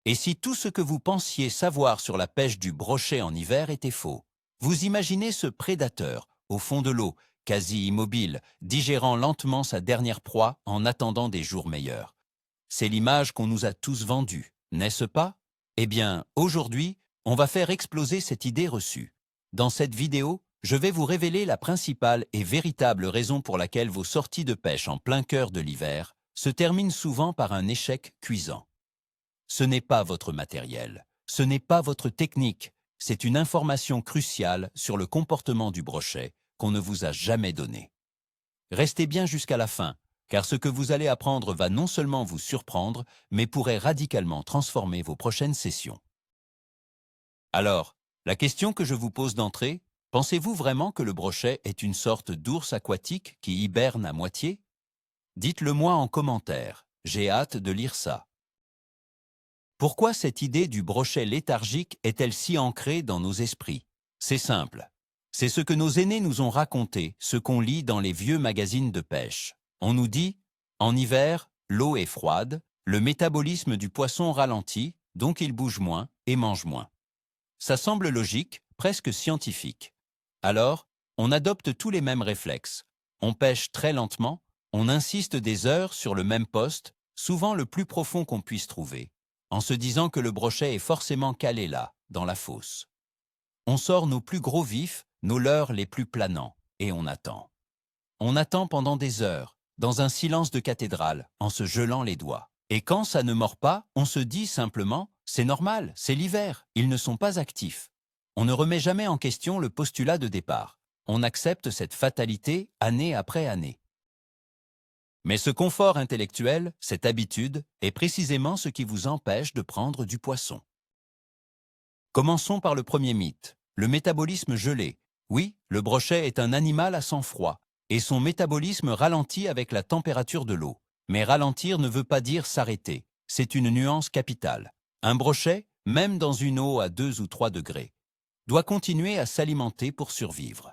Et si tout ce que vous pensiez savoir sur la pêche du brochet en hiver était faux? Vous imaginez ce prédateur, au fond de l'eau, quasi immobile, digérant lentement sa dernière proie en attendant des jours meilleurs. C'est l'image qu'on nous a tous vendue, n'est-ce pas? Eh bien, aujourd'hui, on va faire exploser cette idée reçue. Dans cette vidéo, je vais vous révéler la principale et véritable raison pour laquelle vos sorties de pêche en plein cœur de l'hiver se terminent souvent par un échec cuisant. Ce n'est pas votre matériel, ce n'est pas votre technique, c'est une information cruciale sur le comportement du brochet qu'on ne vous a jamais donné. Restez bien jusqu'à la fin, car ce que vous allez apprendre va non seulement vous surprendre, mais pourrait radicalement transformer vos prochaines sessions. Alors, la question que je vous pose d'entrée, pensez-vous vraiment que le brochet est une sorte d'ours aquatique qui hiberne à moitié? Dites-le moi en commentaire, j'ai hâte de lire ça. Pourquoi cette idée du brochet léthargique est-elle si ancrée dans nos esprits? C'est simple. C'est ce que nos aînés nous ont raconté, ce qu'on lit dans les vieux magazines de pêche. On nous dit, en hiver, l'eau est froide, le métabolisme du poisson ralentit, donc il bouge moins et mange moins. Ça semble logique, presque scientifique. Alors, on adopte tous les mêmes réflexes. On pêche très lentement, on insiste des heures sur le même poste, souvent le plus profond qu'on puisse trouver, en se disant que le brochet est forcément calé là, dans la fosse. On sort nos plus gros vifs, nos leurres les plus planants, et on attend. On attend pendant des heures, dans un silence de cathédrale, en se gelant les doigts. Et quand ça ne mord pas, on se dit simplement « c'est normal, c'est l'hiver, ils ne sont pas actifs ». On ne remet jamais en question le postulat de départ. On accepte cette fatalité année après année. Mais ce confort intellectuel, cette habitude, est précisément ce qui vous empêche de prendre du poisson. Commençons par le premier mythe, le métabolisme gelé. Oui, le brochet est un animal à sang froid, et son métabolisme ralentit avec la température de l'eau. Mais ralentir ne veut pas dire s'arrêter, c'est une nuance capitale. Un brochet, même dans une eau à 2 ou 3 degrés, doit continuer à s'alimenter pour survivre.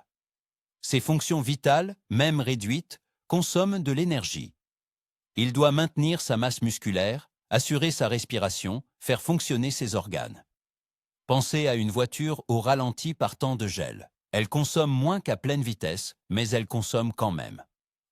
Ses fonctions vitales, même réduites, consomment de l'énergie. Il doit maintenir sa masse musculaire, assurer sa respiration, faire fonctionner ses organes. Pensez à une voiture au ralenti par temps de gel. Elle consomme moins qu'à pleine vitesse, mais elle consomme quand même.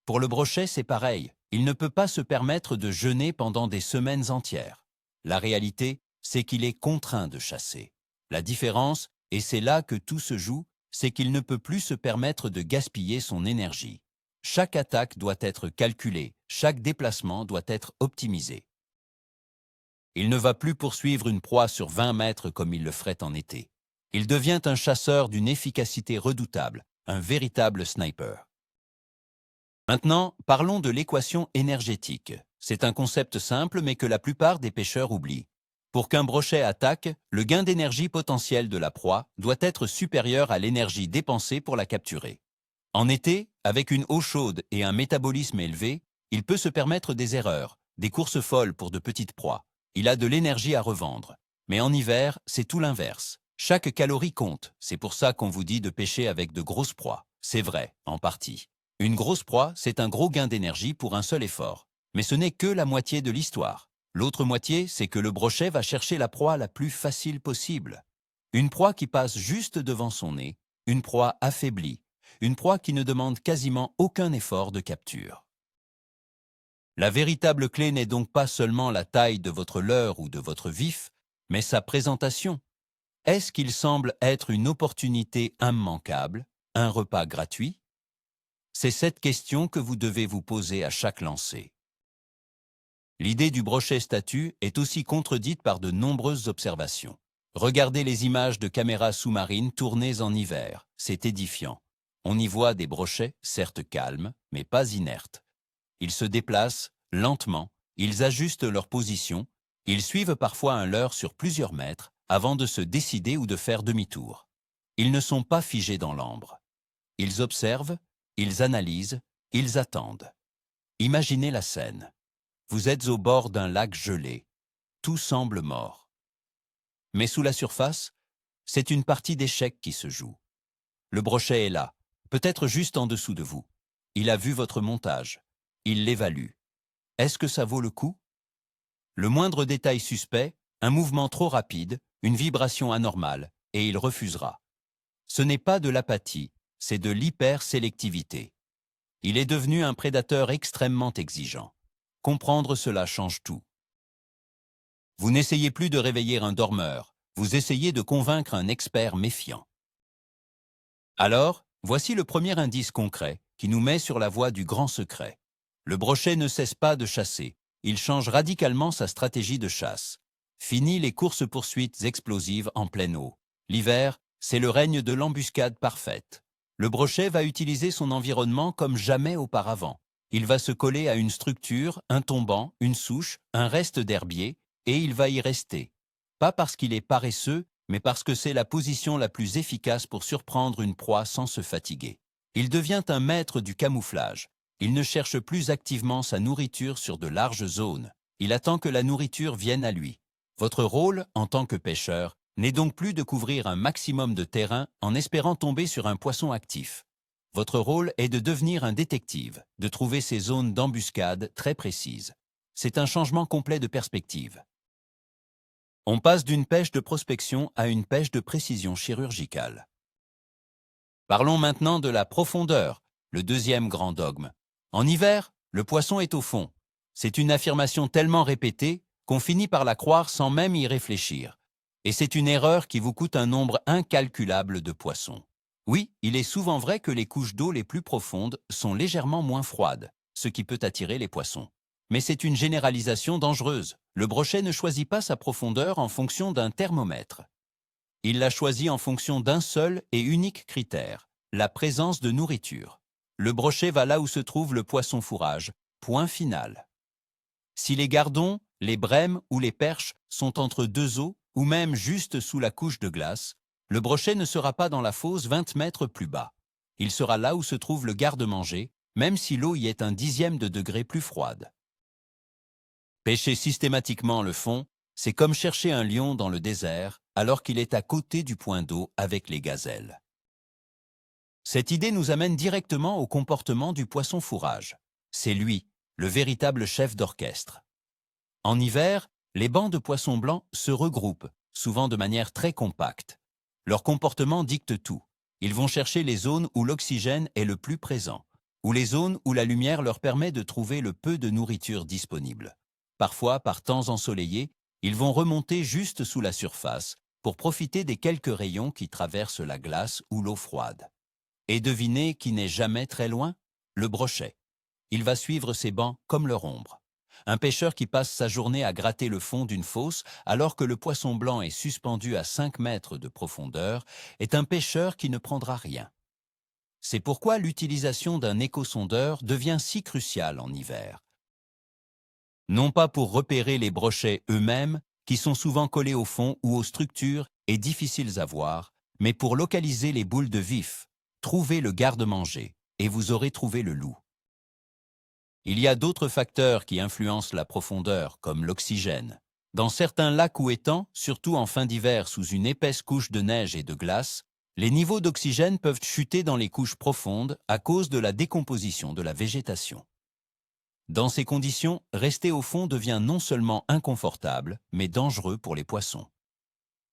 Pour le brochet, c'est pareil. Il ne peut pas se permettre de jeûner pendant des semaines entières. La réalité, c'est qu'il est contraint de chasser. La différence, et c'est là que tout se joue, c'est qu'il ne peut plus se permettre de gaspiller son énergie. Chaque attaque doit être calculée, chaque déplacement doit être optimisé. Il ne va plus poursuivre une proie sur 20 mètres comme il le ferait en été. Il devient un chasseur d'une efficacité redoutable, un véritable sniper. Maintenant, parlons de l'équation énergétique. C'est un concept simple mais que la plupart des pêcheurs oublient. Pour qu'un brochet attaque, le gain d'énergie potentiel de la proie doit être supérieur à l'énergie dépensée pour la capturer. En été, avec une eau chaude et un métabolisme élevé, il peut se permettre des erreurs, des courses folles pour de petites proies. Il a de l'énergie à revendre. Mais en hiver, c'est tout l'inverse. Chaque calorie compte, c'est pour ça qu'on vous dit de pêcher avec de grosses proies. C'est vrai, en partie. Une grosse proie, c'est un gros gain d'énergie pour un seul effort. Mais ce n'est que la moitié de l'histoire. L'autre moitié, c'est que le brochet va chercher la proie la plus facile possible. Une proie qui passe juste devant son nez, une proie affaiblie, une proie qui ne demande quasiment aucun effort de capture. La véritable clé n'est donc pas seulement la taille de votre leurre ou de votre vif, mais sa présentation. Est-ce qu'il semble être une opportunité immanquable, un repas gratuit? C'est cette question que vous devez vous poser à chaque lancer. L'idée du brochet statue est aussi contredite par de nombreuses observations. Regardez les images de caméras sous-marines tournées en hiver, c'est édifiant. On y voit des brochets, certes calmes, mais pas inertes. Ils se déplacent lentement, ils ajustent leur position, ils suivent parfois un leurre sur plusieurs mètres avant de se décider ou de faire demi-tour. Ils ne sont pas figés dans l'ambre. Ils observent, ils analysent, ils attendent. Imaginez la scène. Vous êtes au bord d'un lac gelé. Tout semble mort. Mais sous la surface, c'est une partie d'échecs qui se joue. Le brochet est là, peut-être juste en dessous de vous. Il a vu votre montage. Il l'évalue. Est-ce que ça vaut le coup? Le moindre détail suspect, Un mouvement trop rapide, une vibration anormale, et il refusera. Ce n'est pas de l'apathie, c'est de l'hypersélectivité. Il est devenu un prédateur extrêmement exigeant. Comprendre cela change tout. Vous n'essayez plus de réveiller un dormeur, vous essayez de convaincre un expert méfiant. Alors, voici le premier indice concret qui nous met sur la voie du grand secret. Le brochet ne cesse pas de chasser, il change radicalement sa stratégie de chasse. Fini les courses-poursuites explosives en pleine eau. L'hiver, c'est le règne de l'embuscade parfaite. Le brochet va utiliser son environnement comme jamais auparavant. Il va se coller à une structure, un tombant, une souche, un reste d'herbier, et il va y rester. Pas parce qu'il est paresseux, mais parce que c'est la position la plus efficace pour surprendre une proie sans se fatiguer. Il devient un maître du camouflage. Il ne cherche plus activement sa nourriture sur de larges zones. Il attend que la nourriture vienne à lui. Votre rôle, en tant que pêcheur, n'est donc plus de couvrir un maximum de terrain en espérant tomber sur un poisson actif. Votre rôle est de devenir un détective, de trouver ces zones d'embuscade très précises. C'est un changement complet de perspective. On passe d'une pêche de prospection à une pêche de précision chirurgicale. Parlons maintenant de la profondeur, le deuxième grand dogme. En hiver, le poisson est au fond. C'est une affirmation tellement répétée qu'on finit par la croire sans même y réfléchir. Et c'est une erreur qui vous coûte un nombre incalculable de poissons. Oui, il est souvent vrai que les couches d'eau les plus profondes sont légèrement moins froides, ce qui peut attirer les poissons. Mais c'est une généralisation dangereuse. Le brochet ne choisit pas sa profondeur en fonction d'un thermomètre. Il l'a choisi en fonction d'un seul et unique critère, la présence de nourriture. Le brochet va là où se trouve le poisson fourrage, point final. Si les gardons, les brèmes ou les perches sont entre deux eaux, ou même juste sous la couche de glace, le brochet ne sera pas dans la fosse 20 mètres plus bas. Il sera là où se trouve le garde-manger, même si l'eau y est un dixième de degré plus froide. Pêcher systématiquement le fond, c'est comme chercher un lion dans le désert alors qu'il est à côté du point d'eau avec les gazelles. Cette idée nous amène directement au comportement du poisson fourrage. C'est lui, le véritable chef d'orchestre. En hiver, les bancs de poissons blancs se regroupent, souvent de manière très compacte. Leur comportement dicte tout. Ils vont chercher les zones où l'oxygène est le plus présent, ou les zones où la lumière leur permet de trouver le peu de nourriture disponible. Parfois, par temps ensoleillés, ils vont remonter juste sous la surface pour profiter des quelques rayons qui traversent la glace ou l'eau froide. Et devinez qui n'est jamais très loin? Le brochet. Il va suivre ses bancs comme leur ombre. Un pêcheur qui passe sa journée à gratter le fond d'une fosse alors que le poisson blanc est suspendu à 5 mètres de profondeur est un pêcheur qui ne prendra rien. C'est pourquoi l'utilisation d'un échosondeur devient si cruciale en hiver. Non pas pour repérer les brochets eux-mêmes, qui sont souvent collés au fond ou aux structures et difficiles à voir, mais pour localiser les boules de vif. Trouvez le garde-manger, et vous aurez trouvé le loup. Il y a d'autres facteurs qui influencent la profondeur, comme l'oxygène. Dans certains lacs ou étangs, surtout en fin d'hiver sous une épaisse couche de neige et de glace, les niveaux d'oxygène peuvent chuter dans les couches profondes à cause de la décomposition de la végétation. Dans ces conditions, rester au fond devient non seulement inconfortable, mais dangereux pour les poissons.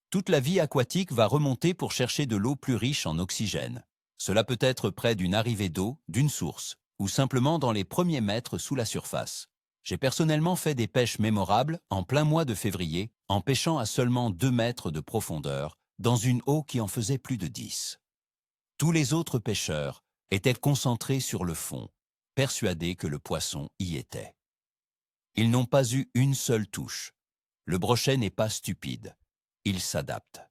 Toute la vie aquatique va remonter pour chercher de l'eau plus riche en oxygène. Cela peut être près d'une arrivée d'eau, d'une source, ou simplement dans les premiers mètres sous la surface. J'ai personnellement fait des pêches mémorables en plein mois de février, en pêchant à seulement 2 mètres de profondeur, dans une eau qui en faisait plus de 10. Tous les autres pêcheurs étaient concentrés sur le fond, persuadés que le poisson y était. Ils n'ont pas eu une seule touche. Le brochet n'est pas stupide. Il s'adapte.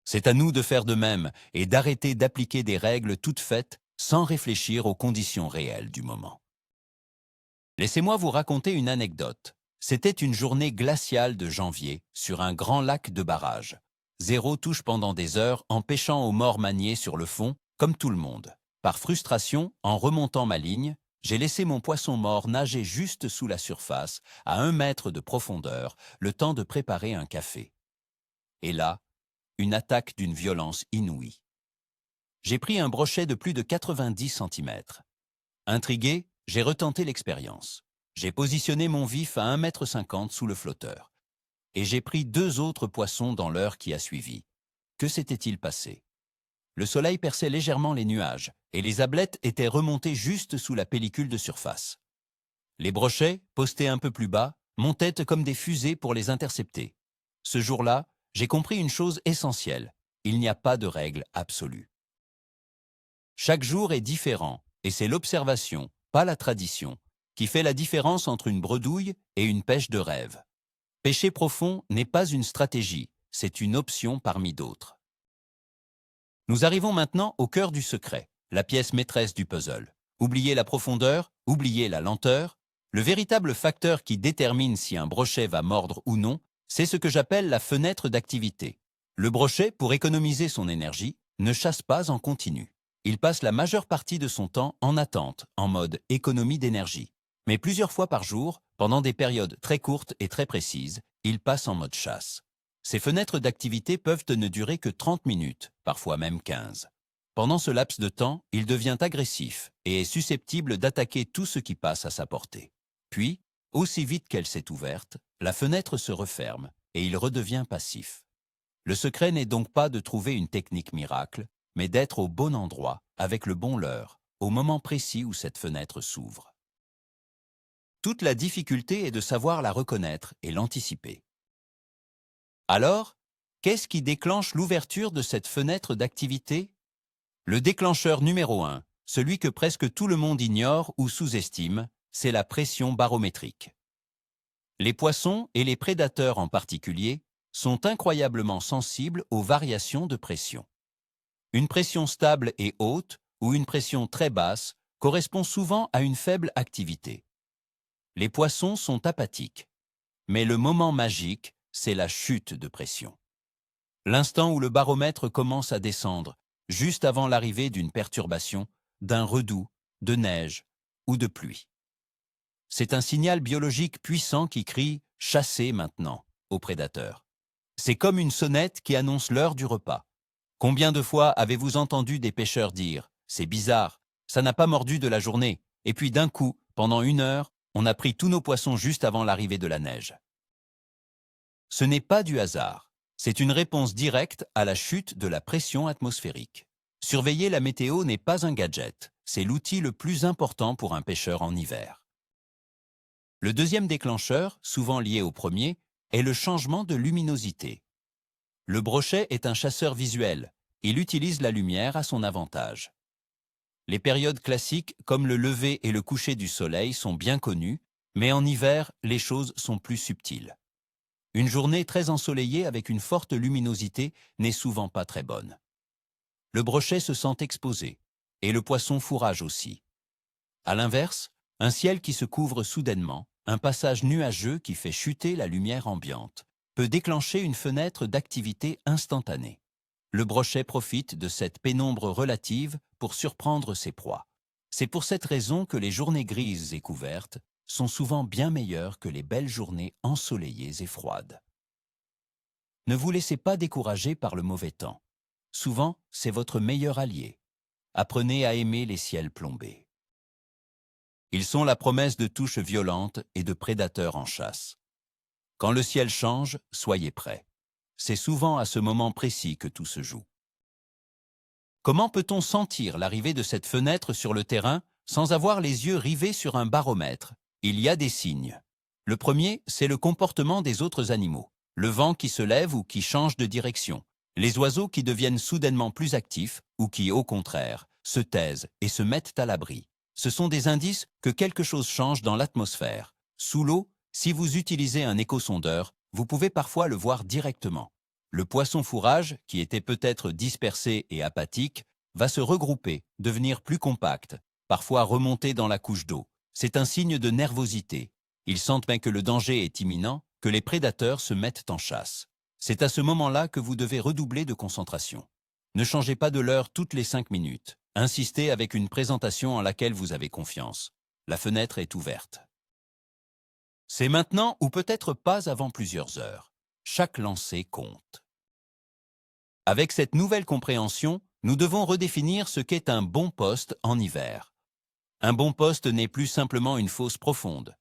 C'est à nous de faire de même et d'arrêter d'appliquer des règles toutes faites sans réfléchir aux conditions réelles du moment. Laissez-moi vous raconter une anecdote. C'était une journée glaciale de janvier sur un grand lac de barrage. Zéro touche pendant des heures en pêchant au mort manié sur le fond, comme tout le monde. Par frustration, en remontant ma ligne, j'ai laissé mon poisson mort nager juste sous la surface, à 1 mètre de profondeur, le temps de préparer un café. Et là, une attaque d'une violence inouïe. J'ai pris un brochet de plus de 90 cm. Intrigué, j'ai retenté l'expérience. J'ai positionné mon vif à 1,50 m sous le flotteur. et j'ai pris 2 autres poissons dans l'heure qui a suivi. Que s'était-il passé? Le soleil perçait légèrement les nuages, et les ablettes étaient remontées juste sous la pellicule de surface. Les brochets, postés un peu plus bas, montaient comme des fusées pour les intercepter. Ce jour-là, j'ai compris une chose essentielle. Il n'y a pas de règle absolue. Chaque jour est différent, et c'est l'observation, pas la tradition, qui fait la différence entre une bredouille et une pêche de rêve. Pêcher profond n'est pas une stratégie, c'est une option parmi d'autres. Nous arrivons maintenant au cœur du secret, la pièce maîtresse du puzzle. Oubliez la profondeur, oubliez la lenteur. Le véritable facteur qui détermine si un brochet va mordre ou non, c'est ce que j'appelle la fenêtre d'activité. Le brochet, pour économiser son énergie, ne chasse pas en continu. Il passe la majeure partie de son temps en attente, en mode économie d'énergie. Mais plusieurs fois par jour, pendant des périodes très courtes et très précises, il passe en mode chasse. Ces fenêtres d'activité peuvent ne durer que 30 minutes, parfois même 15. Pendant ce laps de temps, il devient agressif et est susceptible d'attaquer tout ce qui passe à sa portée. Puis, aussi vite qu'elle s'est ouverte, la fenêtre se referme et il redevient passif. Le secret n'est donc pas de trouver une technique miracle, mais d'être au bon endroit, avec le bon leurre, au moment précis où cette fenêtre s'ouvre. Toute la difficulté est de savoir la reconnaître et l'anticiper. Alors, qu'est-ce qui déclenche l'ouverture de cette fenêtre d'activité? Le déclencheur numéro 1, celui que presque tout le monde ignore ou sous-estime, c'est la pression barométrique. Les poissons, et les prédateurs en particulier, sont incroyablement sensibles aux variations de pression. Une pression stable et haute ou une pression très basse correspond souvent à une faible activité. Les poissons sont apathiques, mais le moment magique, c'est la chute de pression. L'instant où le baromètre commence à descendre, juste avant l'arrivée d'une perturbation, d'un redout, de neige ou de pluie. C'est un signal biologique puissant qui crie « chassez maintenant » aux prédateurs. C'est comme une sonnette qui annonce l'heure du repas. Combien de fois avez-vous entendu des pêcheurs dire « c'est bizarre, ça n'a pas mordu de la journée » et puis d'un coup, pendant 1 heure, on a pris tous nos poissons juste avant l'arrivée de la neige. Ce n'est pas du hasard, c'est une réponse directe à la chute de la pression atmosphérique. Surveiller la météo n'est pas un gadget, c'est l'outil le plus important pour un pêcheur en hiver. Le deuxième déclencheur, souvent lié au premier, est le changement de luminosité. Le brochet est un chasseur visuel, il utilise la lumière à son avantage. Les périodes classiques comme le lever et le coucher du soleil sont bien connues, mais en hiver, les choses sont plus subtiles. Une journée très ensoleillée avec une forte luminosité n'est souvent pas très bonne. Le brochet se sent exposé, et le poisson fourrage aussi. À l'inverse, un ciel qui se couvre soudainement, un passage nuageux qui fait chuter la lumière ambiante, peut déclencher une fenêtre d'activité instantanée. Le brochet profite de cette pénombre relative pour surprendre ses proies. C'est pour cette raison que les journées grises et couvertes sont souvent bien meilleures que les belles journées ensoleillées et froides. Ne vous laissez pas décourager par le mauvais temps. Souvent, c'est votre meilleur allié. Apprenez à aimer les ciels plombés. Ils sont la promesse de touches violentes et de prédateurs en chasse. Quand le ciel change, soyez prêts. C'est souvent à ce moment précis que tout se joue. Comment peut-on sentir l'arrivée de cette fenêtre sur le terrain sans avoir les yeux rivés sur un baromètre? Il y a des signes. Le premier, c'est le comportement des autres animaux. Le vent qui se lève ou qui change de direction. Les oiseaux qui deviennent soudainement plus actifs ou qui, au contraire, se taisent et se mettent à l'abri. Ce sont des indices que quelque chose change dans l'atmosphère. Sous l'eau, si vous utilisez un échosondeur, vous pouvez parfois le voir directement. Le poisson fourrage, qui était peut-être dispersé et apathique, va se regrouper, devenir plus compact, parfois remonter dans la couche d'eau. C'est un signe de nervosité. Ils sentent bien que le danger est imminent, que les prédateurs se mettent en chasse. C'est à ce moment-là que vous devez redoubler de concentration. Ne changez pas de l'heure toutes les 5 minutes. Insistez avec une présentation en laquelle vous avez confiance. La fenêtre est ouverte. C'est maintenant ou peut-être pas avant plusieurs heures. Chaque lancé compte. Avec cette nouvelle compréhension, nous devons redéfinir ce qu'est un bon poste en hiver. Un bon poste n'est plus simplement une fosse profonde.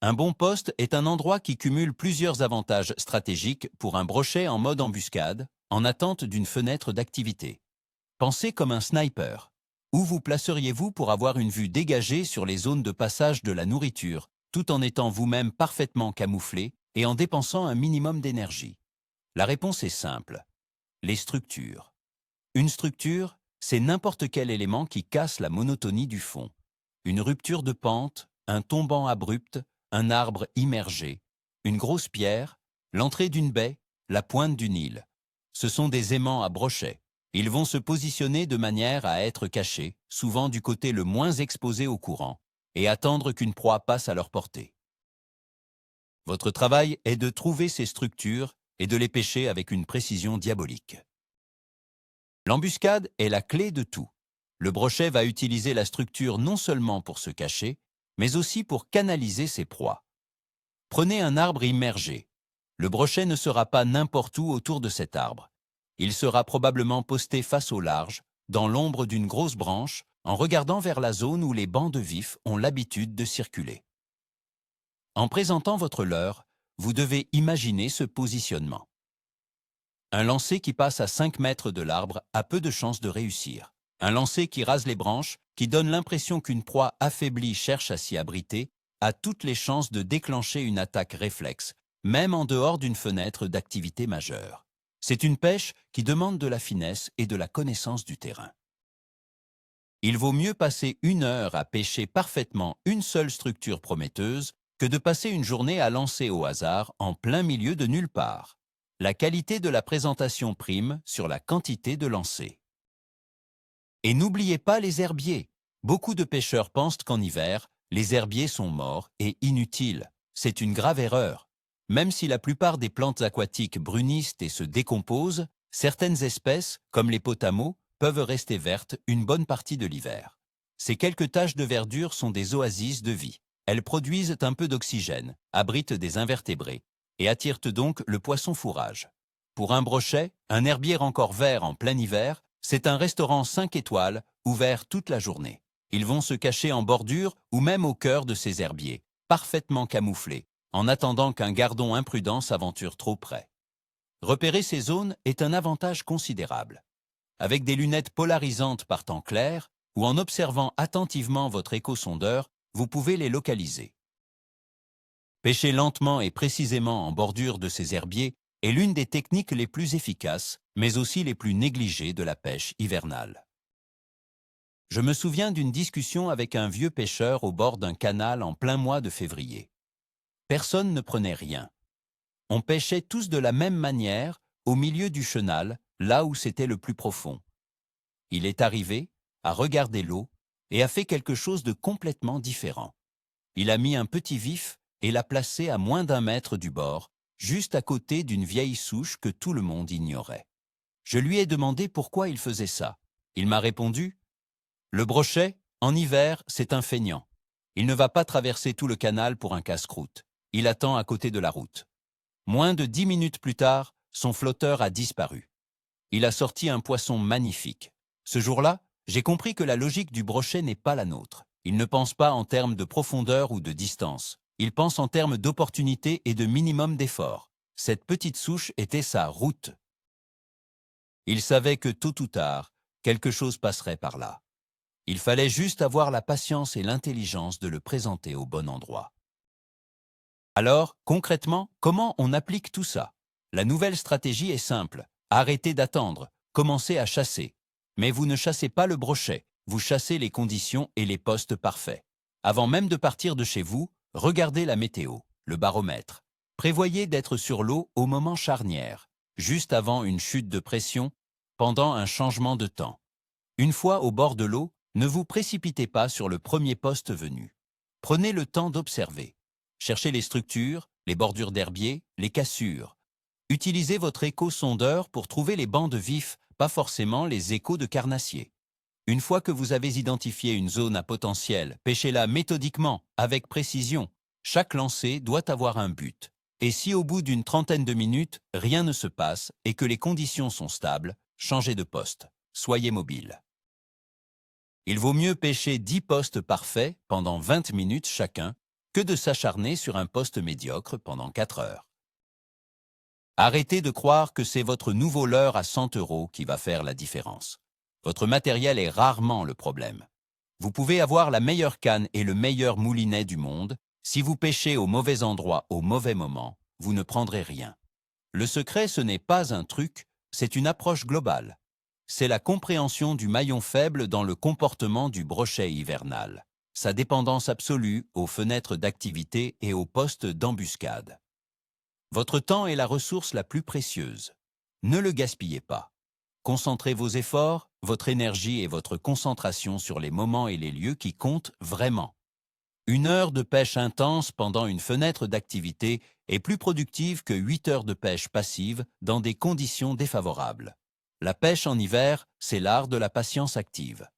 Un bon poste est un endroit qui cumule plusieurs avantages stratégiques pour un brochet en mode embuscade, en attente d'une fenêtre d'activité. Pensez comme un sniper. Où vous placeriez-vous pour avoir une vue dégagée sur les zones de passage de la nourriture, tout en étant vous-même parfaitement camouflé et en dépensant un minimum d'énergie? La réponse est simple. Les structures. Une structure, c'est n'importe quel élément qui casse la monotonie du fond. Une rupture de pente, un tombant abrupt, un arbre immergé, une grosse pierre, l'entrée d'une baie, la pointe d'une île. Ce sont des aimants à brochet. Ils vont se positionner de manière à être cachés, souvent du côté le moins exposé au courant, et attendre qu'une proie passe à leur portée. Votre travail est de trouver ces structures et de les pêcher avec une précision diabolique. L'embuscade est la clé de tout. Le brochet va utiliser la structure non seulement pour se cacher, mais aussi pour canaliser ses proies. Prenez un arbre immergé. Le brochet ne sera pas n'importe où autour de cet arbre. Il sera probablement posté face au large, dans l'ombre d'une grosse branche, en regardant vers la zone où les bancs de vif ont l'habitude de circuler. En présentant votre leurre, vous devez imaginer ce positionnement. Un lancer qui passe à 5 mètres de l'arbre a peu de chances de réussir. Un lancer qui rase les branches, qui donne l'impression qu'une proie affaiblie cherche à s'y abriter, a toutes les chances de déclencher une attaque réflexe, même en dehors d'une fenêtre d'activité majeure. C'est une pêche qui demande de la finesse et de la connaissance du terrain. Il vaut mieux passer 1 heure à pêcher parfaitement une seule structure prometteuse que de passer une journée à lancer au hasard en plein milieu de nulle part. La qualité de la présentation prime sur la quantité de lancers. Et n'oubliez pas les herbiers. Beaucoup de pêcheurs pensent qu'en hiver, les herbiers sont morts et inutiles. C'est une grave erreur. Même si la plupart des plantes aquatiques brunissent et se décomposent, certaines espèces, comme les potamots, peuvent rester vertes une bonne partie de l'hiver. Ces quelques taches de verdure sont des oasis de vie. Elles produisent un peu d'oxygène, abritent des invertébrés et attirent donc le poisson fourrage. Pour un brochet, un herbier encore vert en plein hiver, c'est un restaurant 5 étoiles, ouvert toute la journée. Ils vont se cacher en bordure ou même au cœur de ces herbiers, parfaitement camouflés, en attendant qu'un gardon imprudent s'aventure trop près. Repérer ces zones est un avantage considérable. Avec des lunettes polarisantes par temps clair ou en observant attentivement votre échosondeur, vous pouvez les localiser. Pêcher lentement et précisément en bordure de ces herbiers est l'une des techniques les plus efficaces, mais aussi les plus négligées de la pêche hivernale. Je me souviens d'une discussion avec un vieux pêcheur au bord d'un canal en plein mois de février. Personne ne prenait rien. On pêchait tous de la même manière, au milieu du chenal, là où c'était le plus profond. Il est arrivé, a regardé l'eau, et a fait quelque chose de complètement différent. Il a mis un petit vif et l'a placé à moins d'1 mètre du bord, juste à côté d'une vieille souche que tout le monde ignorait. Je lui ai demandé pourquoi il faisait ça. Il m'a répondu « Le brochet, en hiver, c'est un feignant. Il ne va pas traverser tout le canal pour un casse-croûte. Il attend à côté de la route. » Moins de 10 minutes plus tard, son flotteur a disparu. Il a sorti un poisson magnifique. Ce jour-là, j'ai compris que la logique du brochet n'est pas la nôtre. Il ne pense pas en termes de profondeur ou de distance. Il pense en termes d'opportunité et de minimum d'effort. Cette petite souche était sa route. Il savait que tôt ou tard, quelque chose passerait par là. Il fallait juste avoir la patience et l'intelligence de le présenter au bon endroit. Alors, concrètement, comment on applique tout ça? La nouvelle stratégie est simple. Arrêtez d'attendre, commencez à chasser. Mais vous ne chassez pas le brochet, vous chassez les conditions et les postes parfaits. Avant même de partir de chez vous, regardez la météo, le baromètre. Prévoyez d'être sur l'eau au moment charnière, juste avant une chute de pression, pendant un changement de temps. Une fois au bord de l'eau, ne vous précipitez pas sur le premier poste venu. Prenez le temps d'observer. Cherchez les structures, les bordures d'herbier, les cassures. Utilisez votre écho-sondeur pour trouver les bancs de vif, pas forcément les échos de carnassiers. Une fois que vous avez identifié une zone à potentiel, pêchez-la méthodiquement, avec précision. Chaque lancer doit avoir un but. Et si au bout d'une trentaine de minutes, rien ne se passe et que les conditions sont stables, changez de poste. Soyez mobile. Il vaut mieux pêcher 10 postes parfaits pendant 20 minutes chacun que de s'acharner sur un poste médiocre pendant 4 heures. Arrêtez de croire que c'est votre nouveau leurre à 100 € qui va faire la différence. Votre matériel est rarement le problème. Vous pouvez avoir la meilleure canne et le meilleur moulinet du monde. Si vous pêchez au mauvais endroit au mauvais moment, vous ne prendrez rien. Le secret, ce n'est pas un truc, c'est une approche globale. C'est la compréhension du maillon faible dans le comportement du brochet hivernal, sa dépendance absolue aux fenêtres d'activité et aux postes d'embuscade. Votre temps est la ressource la plus précieuse. Ne le gaspillez pas. Concentrez vos efforts, votre énergie et votre concentration sur les moments et les lieux qui comptent vraiment. 1 heure de pêche intense pendant une fenêtre d'activité est plus productive que 8 heures de pêche passive dans des conditions défavorables. La pêche en hiver, c'est l'art de la patience active.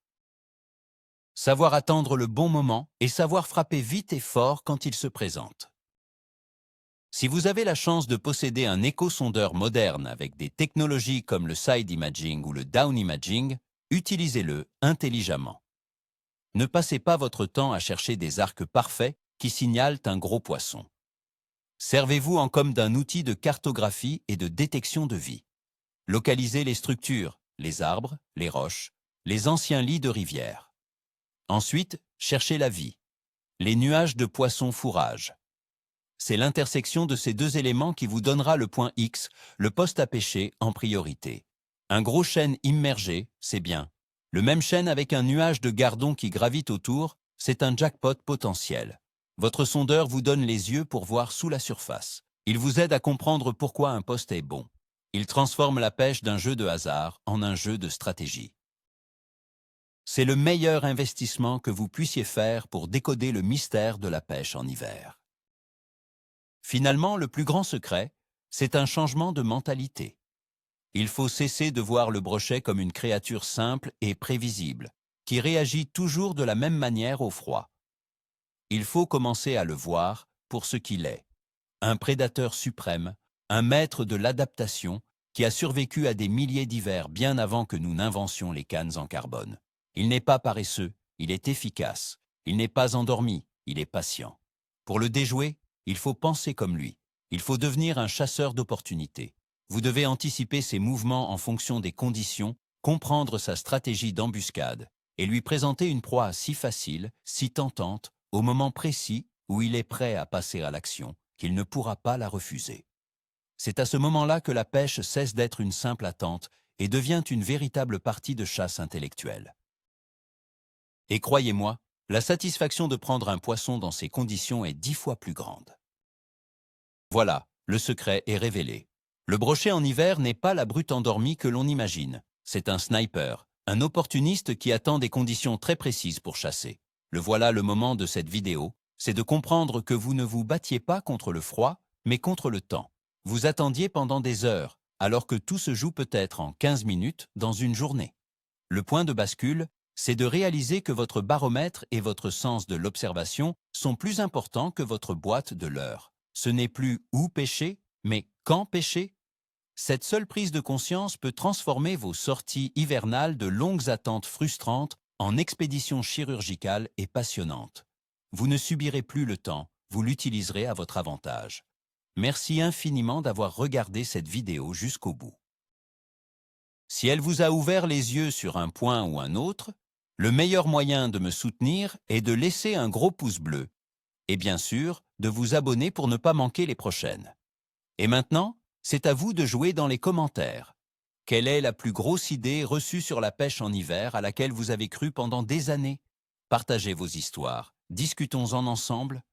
Savoir attendre le bon moment et savoir frapper vite et fort quand il se présente. Si vous avez la chance de posséder un échosondeur moderne avec des technologies comme le side imaging ou le down imaging, utilisez-le intelligemment. Ne passez pas votre temps à chercher des arcs parfaits qui signalent un gros poisson. Servez-vous en comme d'un outil de cartographie et de détection de vie. Localisez les structures, les arbres, les roches, les anciens lits de rivière. Ensuite, cherchez la vie. Les nuages de poissons fourrage. C'est l'intersection de ces deux éléments qui vous donnera le point X, le poste à pêcher en priorité. Un gros chêne immergé, c'est bien. Le même chêne avec un nuage de gardons qui gravite autour, c'est un jackpot potentiel. Votre sondeur vous donne les yeux pour voir sous la surface. Il vous aide à comprendre pourquoi un poste est bon. Il transforme la pêche d'un jeu de hasard en un jeu de stratégie. C'est le meilleur investissement que vous puissiez faire pour décoder le mystère de la pêche en hiver. Finalement, le plus grand secret, c'est un changement de mentalité. Il faut cesser de voir le brochet comme une créature simple et prévisible, qui réagit toujours de la même manière au froid. Il faut commencer à le voir pour ce qu'il est. Un prédateur suprême, un maître de l'adaptation qui a survécu à des milliers d'hivers bien avant que nous n'inventions les cannes en carbone. Il n'est pas paresseux, il est efficace. Il n'est pas endormi, il est patient. Pour le déjouer, il faut penser comme lui. Il faut devenir un chasseur d'opportunités. Vous devez anticiper ses mouvements en fonction des conditions, comprendre sa stratégie d'embuscade et lui présenter une proie si facile, si tentante, au moment précis où il est prêt à passer à l'action, qu'il ne pourra pas la refuser. C'est à ce moment-là que la pêche cesse d'être une simple attente et devient une véritable partie de chasse intellectuelle. Et croyez-moi, la satisfaction de prendre un poisson dans ces conditions est 10 fois plus grande. Voilà, le secret est révélé. Le brochet en hiver n'est pas la brute endormie que l'on imagine. C'est un sniper, un opportuniste qui attend des conditions très précises pour chasser. Le voilà le moment de cette vidéo, c'est de comprendre que vous ne vous battiez pas contre le froid, mais contre le temps. Vous attendiez pendant des heures, alors que tout se joue peut-être en 15 minutes dans une journée. Le point de bascule, c'est de réaliser que votre baromètre et votre sens de l'observation sont plus importants que votre boîte de l'heure. Ce n'est plus où pêcher, mais quand pêcher. Cette seule prise de conscience peut transformer vos sorties hivernales de longues attentes frustrantes en expéditions chirurgicales et passionnantes. Vous ne subirez plus le temps, vous l'utiliserez à votre avantage. Merci infiniment d'avoir regardé cette vidéo jusqu'au bout. Si elle vous a ouvert les yeux sur un point ou un autre, le meilleur moyen de me soutenir est de laisser un gros pouce bleu et bien sûr de vous abonner pour ne pas manquer les prochaines. Et maintenant, c'est à vous de jouer dans les commentaires. Quelle est la plus grosse idée reçue sur la pêche en hiver à laquelle vous avez cru pendant des années? Partagez vos histoires, discutons-en ensemble,